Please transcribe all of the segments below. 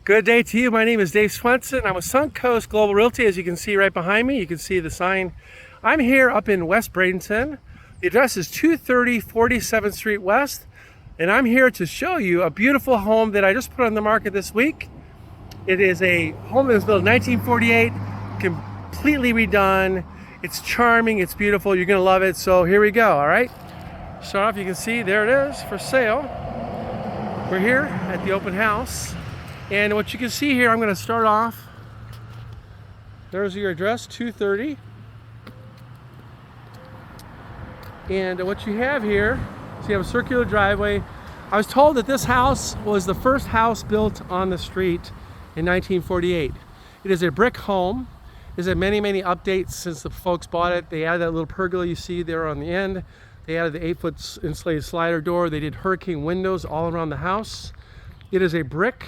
Good day to you. My name is Dave Swenson. I'm with Suncoast Global Realty. As you can see right behind me, you can see the sign. I'm here up in West Bradenton. The address is 230 47th Street West, and I'm here to show you a beautiful home that I just put on the market this week. It is a home that was built in 1948, completely redone. It's charming, it's beautiful, you're gonna love it. So here we go, all right? Start off, you can see there it is for sale. We're here at the open house. And what you can see here, I'm going to start off. There's your address, 230. And what you have here is you have a circular driveway. I was told that this house was the first house built on the street in 1948. It is a brick home. There's had many updates since the folks bought it. They added that little pergola you see there on the end. They added the 8-foot insulated slider door. They did hurricane windows all around the house. It is a brick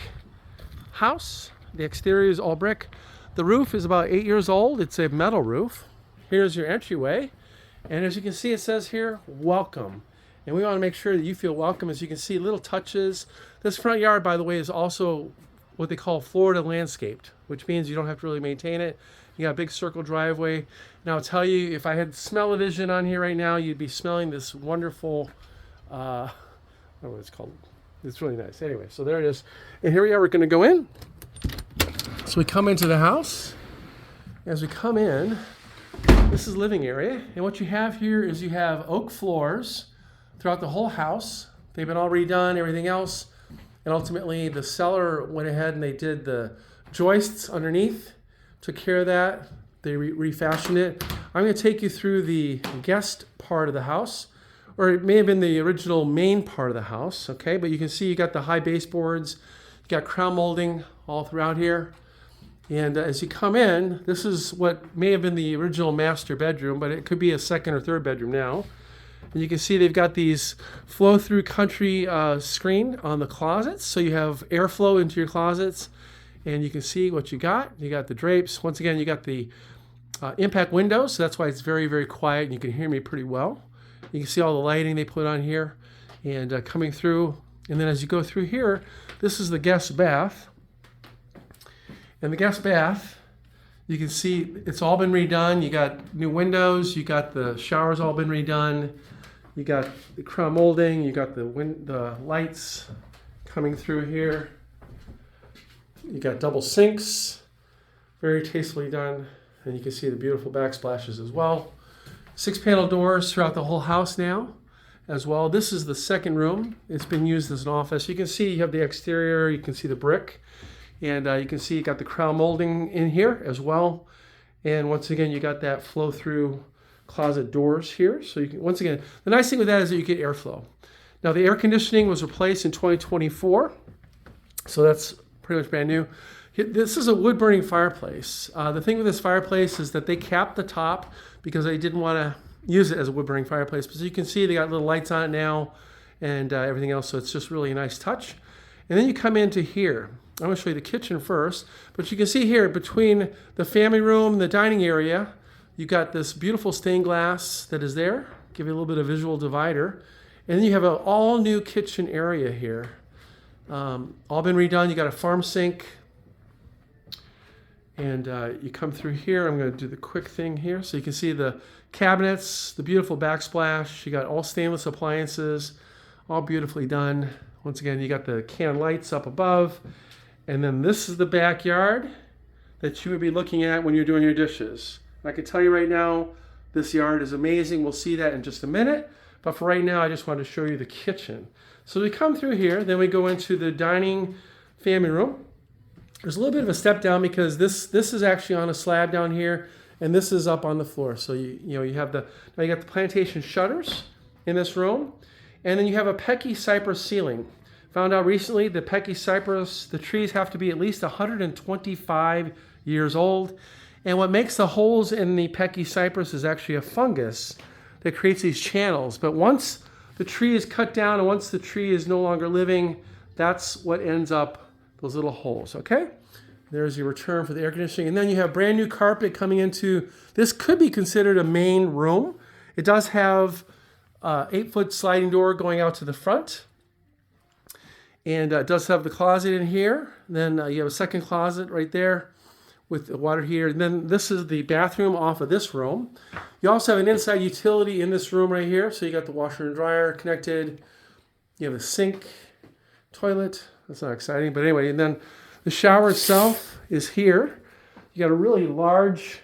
house. The exterior is all brick. The roof is about 8 years old. It's a metal roof. Here's your entryway, and as you can see, it says here welcome, and we want to make sure that you feel welcome. As you can see, little touches. This front yard, by the way, is also what they call Florida landscaped, which means you don't have to really maintain it. You got a big circle driveway. Now I'll tell you, if I had smell-o-vision on here right now, you'd be smelling this wonderful I don't know what it's called. It's really nice. Anyway, so there it is. And here we are. We're going to go in. So we come into the house. As we come in, this is living area. And what you have here is you have oak floors throughout the whole house. They've been all redone, everything else. And ultimately, the seller went ahead and they did the joists underneath, took care of that. They refashioned it. I'm going to take you through the guest part of the house. Or it may have been the original main part of the house, okay? But you can see you got the high baseboards, you got crown molding all throughout here. And as you come in, this is what may have been the original master bedroom, but it could be a second or third bedroom now. And you can see they've got these flow-through country screen on the closets, so you have airflow into your closets. And you can see what you got. You got the drapes. Once again, you got the impact windows, so that's why it's very quiet, and you can hear me pretty well. You can see all the lighting they put on here and coming through. And then as you go through here, this is the guest bath. And the guest bath, you can see it's all been redone. You got new windows. You got the showers all been redone. You got the crown molding. You got the lights coming through here. You got double sinks, very tastefully done. And you can see the beautiful backsplashes as well. 6-panel doors throughout the whole house now as well. This is the second room. It's been used as an office. You can see you have the exterior, you can see the brick, and you can see you got the crown molding in here as well. And once again, you got that flow through closet doors here. So you can, once again, the nice thing with that is that you get airflow. Now the air conditioning was replaced in 2024, so that's pretty much brand new. This is a wood burning fireplace. The thing with this fireplace is that they capped the top because they didn't want to use it as a wood burning fireplace. But as you can see, they got little lights on it now and everything else. So it's just really a nice touch. And then you come into here. I'm going to show you the kitchen first. But you can see here between the family room and the dining area, you got this beautiful stained glass that is there. Give you a little bit of visual divider. And then you have an all new kitchen area here. All been redone. You got a farm sink. And you come through here. I'm going to do the quick thing here. So you can see the cabinets, the beautiful backsplash. You got all stainless appliances, all beautifully done. Once again, you got the can lights up above. And then this is the backyard that you would be looking at when you're doing your dishes. I can tell you right now, this yard is amazing. We'll see that in just a minute. But for right now, I just wanted to show you the kitchen. So we come through here. Then we go into the dining family room. There's a little bit of a step down because this is actually on a slab down here, and this is up on the floor. So you have now you got the plantation shutters in this room, and then you have a pecky cypress ceiling. Found out recently the pecky cypress, the trees have to be at least 125 years old, and what makes the holes in the pecky cypress is actually a fungus that creates these channels. But once the tree is cut down and once the tree is no longer living, that's what ends up those little holes, okay? There's your return for the air conditioning. And then you have brand new carpet coming into, this could be considered a main room. It does have 8-foot sliding door going out to the front. And it does have the closet in here. Then you have a second closet right there with the water heater. And then this is the bathroom off of this room. You also have an inside utility in this room right here. So you got the washer and dryer connected. You have a sink, toilet. That's not exciting, but anyway. And then the shower itself is here. You got a really large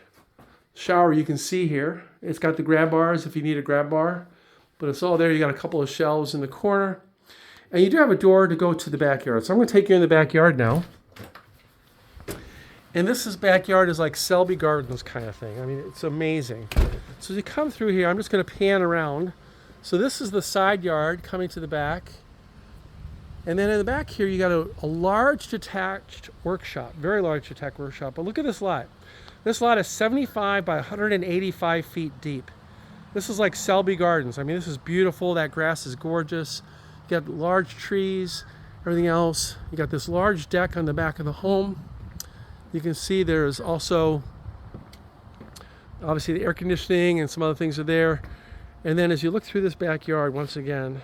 shower you can see here. It's got the grab bars if you need a grab bar, but it's all there. You got a couple of shelves in the corner. And you do have a door to go to the backyard. So I'm going to take you in the backyard now. And backyard is like Selby Gardens kind of thing. I mean, it's amazing. So as you come through here, I'm just going to pan around. So this is the side yard coming to the back. And then in the back here, you got a large detached workshop, very large detached workshop. But look at this lot. This lot is 75 by 185 feet deep. This is like Selby Gardens. I mean, this is beautiful. That grass is gorgeous. You got large trees, everything else. You got this large deck on the back of the home. You can see there's also, obviously, the air conditioning and some other things are there. And then as you look through this backyard, once again,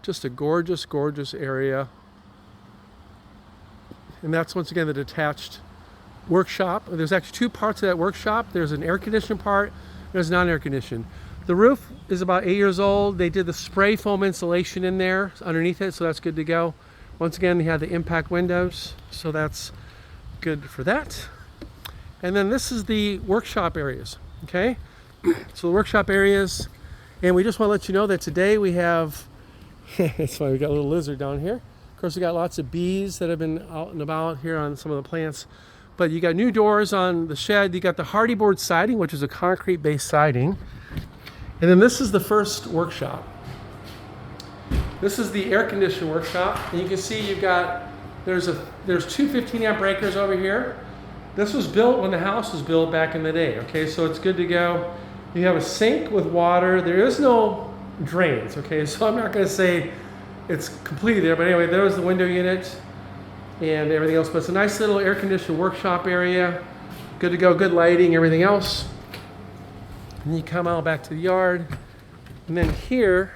just a gorgeous, gorgeous area. And that's, once again, the detached workshop. There's actually two parts of that workshop. There's an air conditioned part, there's non-air conditioned. The roof is about 8 years old. They did the spray foam insulation in there underneath it, so that's good to go. Once again, they have the impact windows, so that's good for that. And then this is the workshop areas, okay? So the workshop areas, and we just want to let you know that today we have, that's why we got a little lizard down here. Of course, we got lots of bees that have been out and about here on some of the plants. But you got new doors on the shed. You got the hardy board siding, which is a concrete-based siding. And then this is the first workshop. This is the air conditioned workshop. And you can see you've got, there's two 15 amp breakers over here. This was built when the house was built back in the day. Okay, so it's good to go. You have a sink with water. There is no drains. Okay, so I'm not going to say it's completely there, but anyway, there's the window unit and everything else. But it's a nice little air conditioned workshop area. Good to go, good lighting, everything else. And you come out back to the yard. And then here,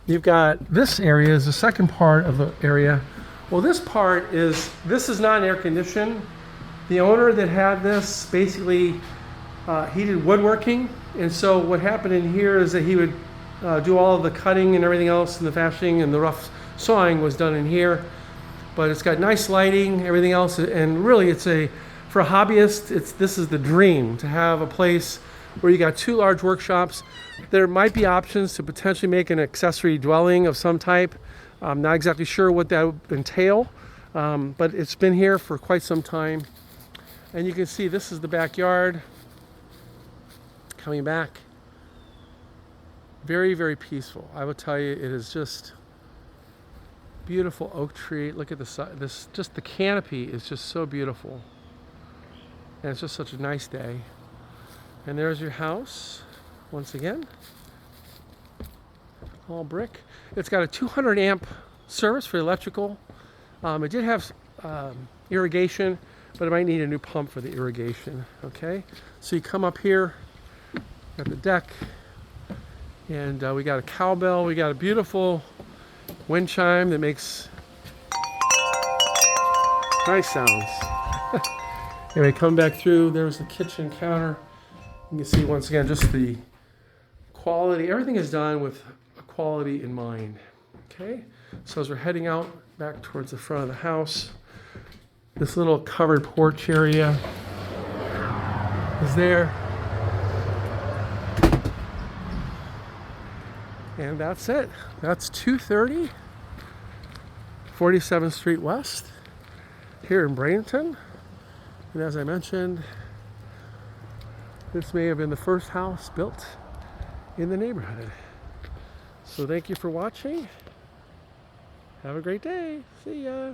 you've got this area is the second part of the area. Well, this is not air conditioned. The owner that had this basically, he did woodworking. And so what happened in here is that he would do all of the cutting and everything else, and the fashioning and the rough sawing was done in here. But it's got nice lighting, everything else, and really for a hobbyist, this is the dream, to have a place where you got two large workshops. There might be options to potentially make an accessory dwelling of some type. I'm not exactly sure what that would entail, but it's been here for quite some time. And you can see this is the backyard. Coming back. Very, very peaceful. I would tell you, it is just beautiful oak tree. Look at just the canopy is just so beautiful. And it's just such a nice day. And there's your house, once again. All brick. It's got a 200 amp service for electrical. It did have irrigation, but it might need a new pump for the irrigation. Okay, so you come up here, got the deck, and we got a cowbell. We got a beautiful wind chime that makes nice sounds. Anyway, come back through. There's the kitchen counter. You can see once again just the quality. Everything is done with quality in mind. Okay, so as we're heading out back towards the front of the house, this little covered porch area is there. And that's it. That's 230 47th Street West here in Bradenton. And as I mentioned, this may have been the first house built in the neighborhood. So thank you for watching. Have a great day. See ya.